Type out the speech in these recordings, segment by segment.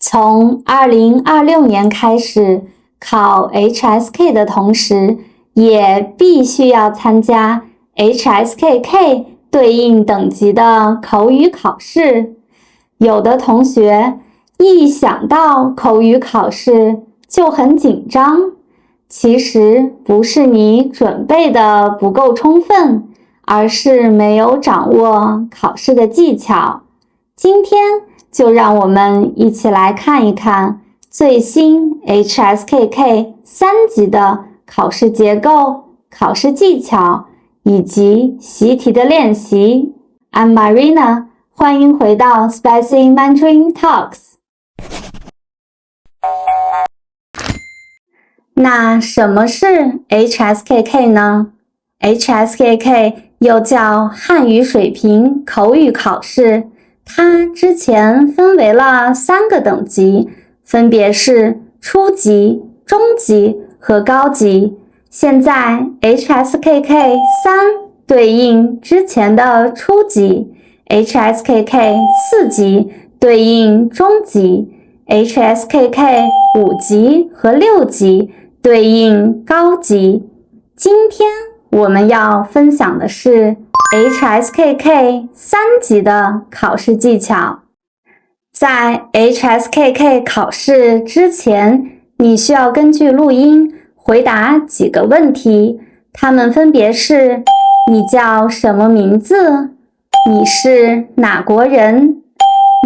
从2026年开始，考 HSK 的同时，也必须要参加 HSKK 对应等级的口语考试。有的同学一想到口语考试就很紧张，其实不是你准备的不够充分，而是没有掌握考试的技巧。今天就让我们一起来看一看最新 HSKK 3级的考试结构、考试技巧以及习题的练习。I'm Marina， 欢迎回到 Spicy Mandarin Talks。那什么是 HSKK 呢？ HSKK 又叫汉语水平口语考试，它之前分为了3个等级，分别是初级、中级和高级。现在 HSKK 3对应之前的初级， HSKK 4级对应中级， HSKK 5级和6级对应高级。今天我们要分享的是 HSKK 3级的考试技巧。在 HSKK 考试之前，你需要根据录音回答几个问题，它们分别是：你叫什么名字？你是哪国人？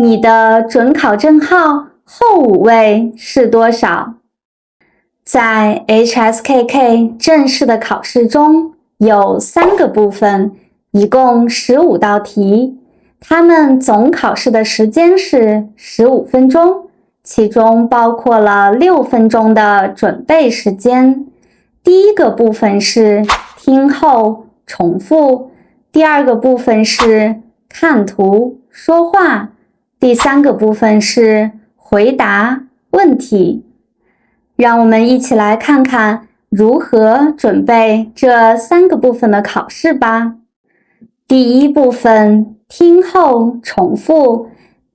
你的准考证号后5位是多少？在 HSKK 正式的考试中，有3个部分，一共15道题，它们总考试的时间是15分钟，其中包括了6分钟的准备时间。第一个部分是听后重复，第二个部分是看图说话，第3个部分是回答问题。让我们一起来看看如何准备这3个部分的考试吧。第一部分听后重复，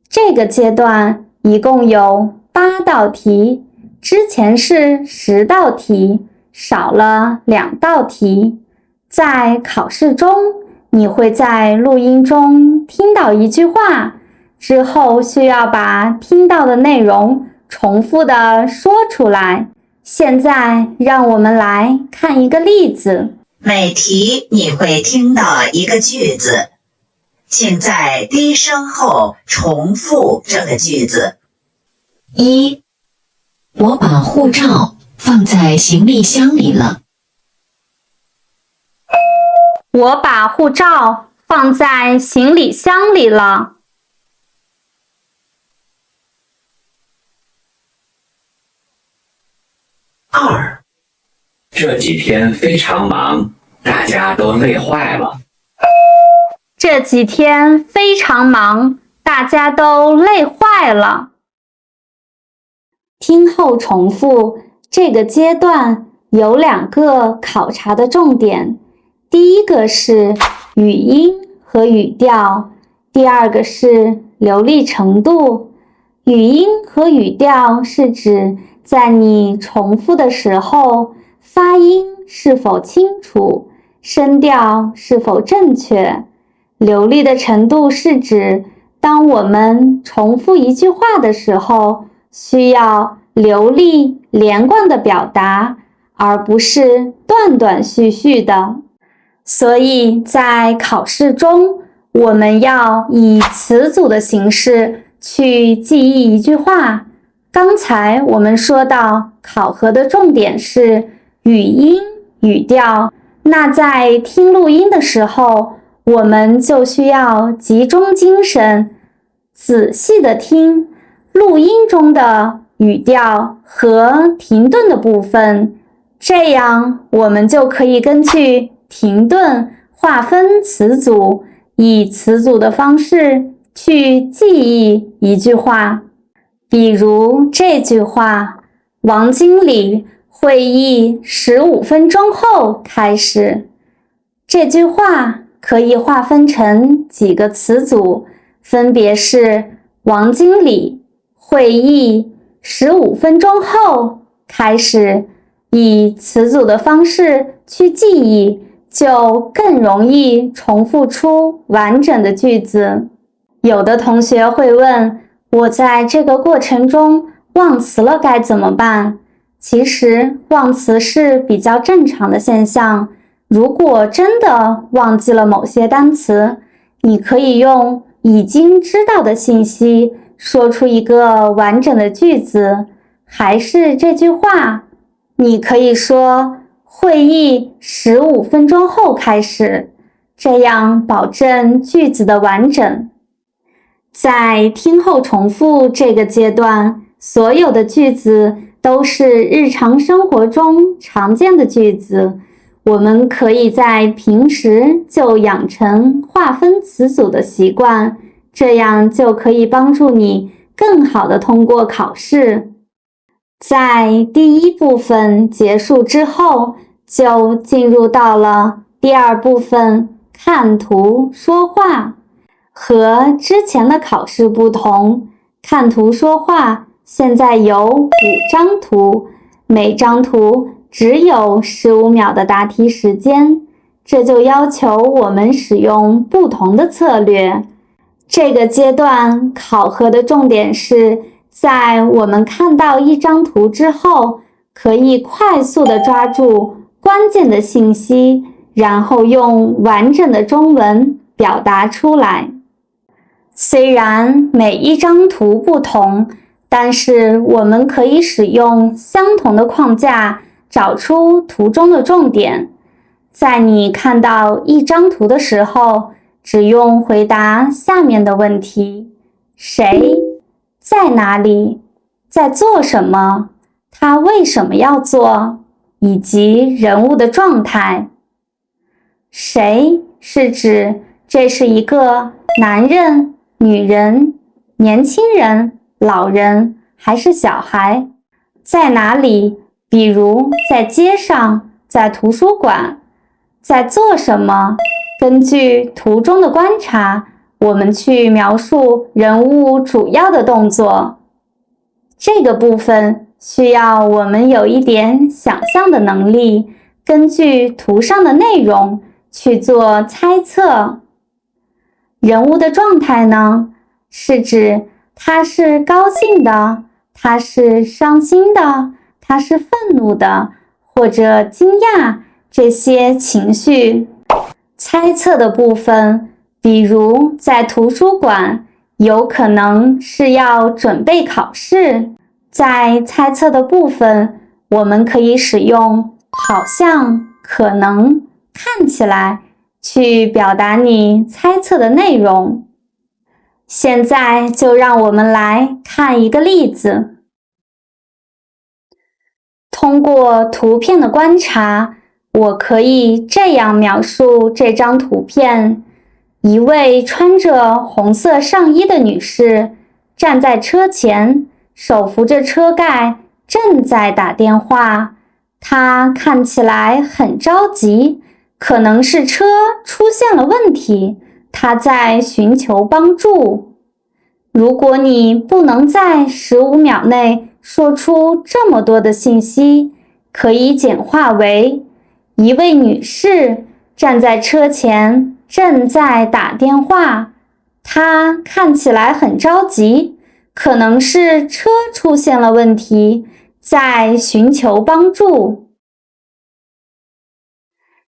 这个阶段一共有8道题，之前是10道题，少了2道题。在考试中，你会在录音中听到一句话，之后需要把听到的内容重复地说出来。现在让我们来看一个例子。每题你会听到一个句子，请在低声后重复这个句子。1. 我把护照放在行李箱里了。我把护照放在行李箱里了。2. 这几天非常忙，大家都累坏了。这几天非常忙，大家都累坏了。听后重复，这个阶段有2个考察的重点，第一个是语音和语调，第二个是流利程度。语音和语调是指在你重复的时候，发音是否清楚，声调是否正确。流利的程度是指当我们重复一句话的时候，需要流利连贯的表达，而不是断断续续的。所以在考试中，我们要以词组的形式去记忆一句话。刚才我们说到考核的重点是语音、语调，那在听录音的时候，我们就需要集中精神，仔细的听录音中的语调和停顿的部分，这样我们就可以根据停顿划分词组，以词组的方式去记忆一句话。比如这句话，王经理会议15分钟后开始。这句话可以划分成几个词组，分别是王经理、会议15分钟后开始，以词组的方式去记忆，就更容易重复出完整的句子。有的同学会问，我在这个过程中忘词了该怎么办？其实忘词是比较正常的现象。如果真的忘记了某些单词，你可以用已经知道的信息说出一个完整的句子。还是这句话，你可以说会议15分钟后开始，这样保证句子的完整。在听后重复这个阶段，所有的句子都是日常生活中常见的句子，我们可以在平时就养成划分词组的习惯，这样就可以帮助你更好地通过考试。在第一部分结束之后，就进入到了第二部分，看图说话。和之前的考试不同，看图说话现在有5张图，每张图只有15秒的答题时间，这就要求我们使用不同的策略。这个阶段考核的重点是，在我们看到一张图之后，可以快速地抓住关键的信息，然后用完整的中文表达出来。虽然每一张图不同，但是我们可以使用相同的框架找出图中的重点。在你看到一张图的时候，只用回答下面的问题：谁？在哪里？在做什么？他为什么要做？以及人物的状态。谁是指这是一个男人、女人、年轻人、老人还是小孩？在哪里？比如在街上，在图书馆。在做什么？根据图中的观察，我们去描述人物主要的动作。这个部分需要我们有一点想象的能力，根据图上的内容去做猜测。人物的状态呢，是指他是高兴的，他是伤心的，他是愤怒的，或者惊讶，这些情绪。猜测的部分，比如在图书馆，有可能是要准备考试。在猜测的部分，我们可以使用好像、可能、看起来去表达你猜测的内容。现在就让我们来看一个例子。通过图片的观察，我可以这样描述这张图片：一位穿着红色上衣的女士站在车前，手扶着车盖，正在打电话。她看起来很着急，可能是车出现了问题，她在寻求帮助。如果你不能在15秒内说出这么多的信息，可以简化为：一位女士站在车前，正在打电话。她看起来很着急，可能是车出现了问题，在寻求帮助。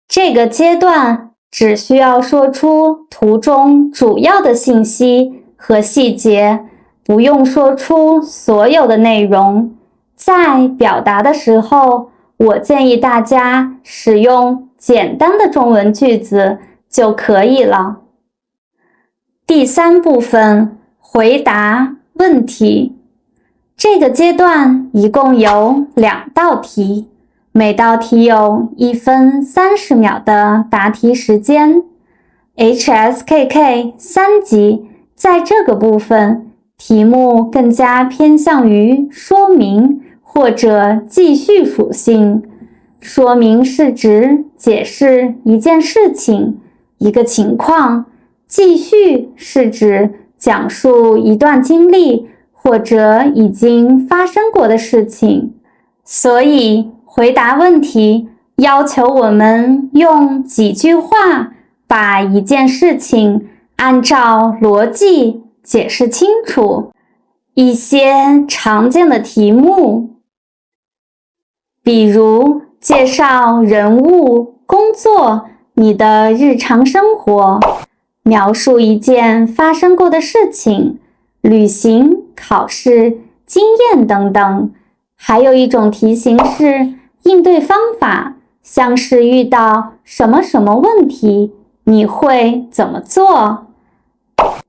这个阶段只需要说出图中主要的信息和细节，不用说出所有的内容。在表达的时候，我建议大家使用简单的中文句子就可以了。第3部分，回答问题。这个阶段一共有2道题，每道题有1分30秒的答题时间。HSKK 3级在这个部分，题目更加偏向于说明或者记叙属性。说明是指解释一件事情、一个情况，记叙是指讲述一段经历或者已经发生过的事情。所以回答问题要求我们用几句话把一件事情按照逻辑解释清楚。一些常见的题目，比如介绍人物、工作、你的日常生活，描述一件发生过的事情，旅行、考试、经验等等。还有一种题型是应对方法，像是遇到什么什么问题，你会怎么做？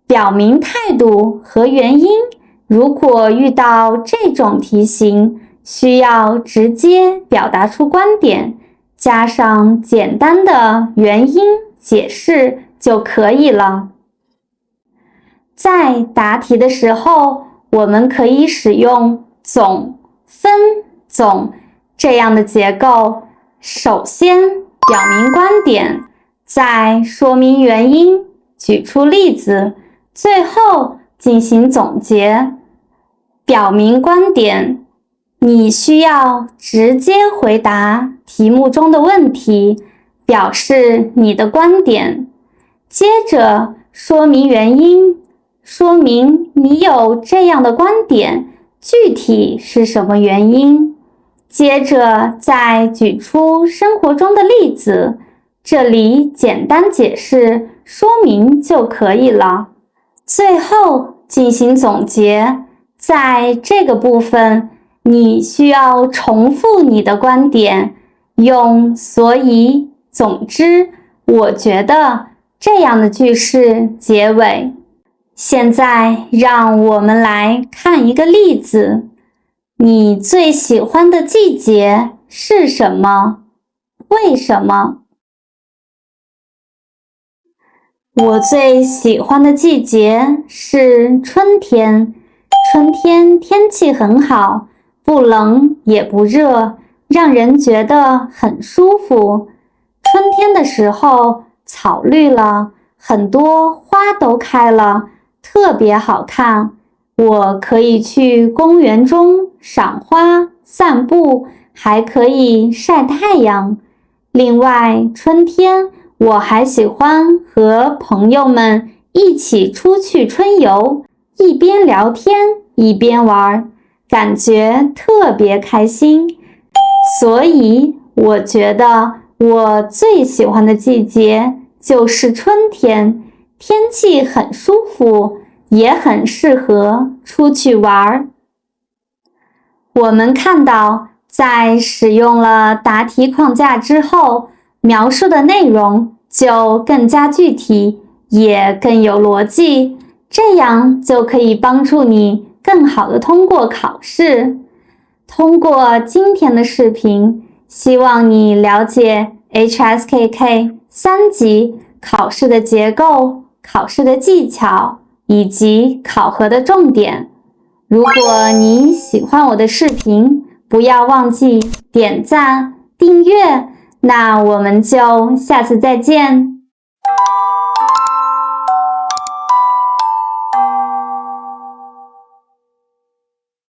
表明态度和原因。如果遇到这种题型，需要直接表达出观点，加上简单的原因解释就可以了。在答题的时候，我们可以使用总、分、总这样的结构。首先表明观点，再说明原因，举出例子，最后进行总结。表明观点，你需要直接回答题目中的问题，表示你的观点。接着说明原因，说明你有这样的观点，具体是什么原因。接着再举出生活中的例子，这里简单解释说明就可以了。最后进行总结。在这个部分，你需要重复你的观点，用所以、总之、我觉得这样的句式结尾。现在让我们来看一个例子。你最喜欢的季节是什么？为什么？我最喜欢的季节是春天。春天天气很好，不冷也不热，让人觉得很舒服。春天的时候，草绿了，很多花都开了，特别好看。我可以去公园中赏花、散步，还可以晒太阳。另外，春天我还喜欢和朋友们一起出去春游，一边聊天一边玩，感觉特别开心。所以我觉得我最喜欢的季节就是春天，天气很舒服，也很适合出去玩。我们看到，在使用了答题框架之后，描述的内容就更加具体，也更有逻辑，这样就可以帮助你更好地通过考试。通过今天的视频，希望你了解 HSKK 3级考试的结构、考试的技巧以及考核的重点。如果你喜欢我的视频，不要忘记点赞、订阅。那我们就下次再见。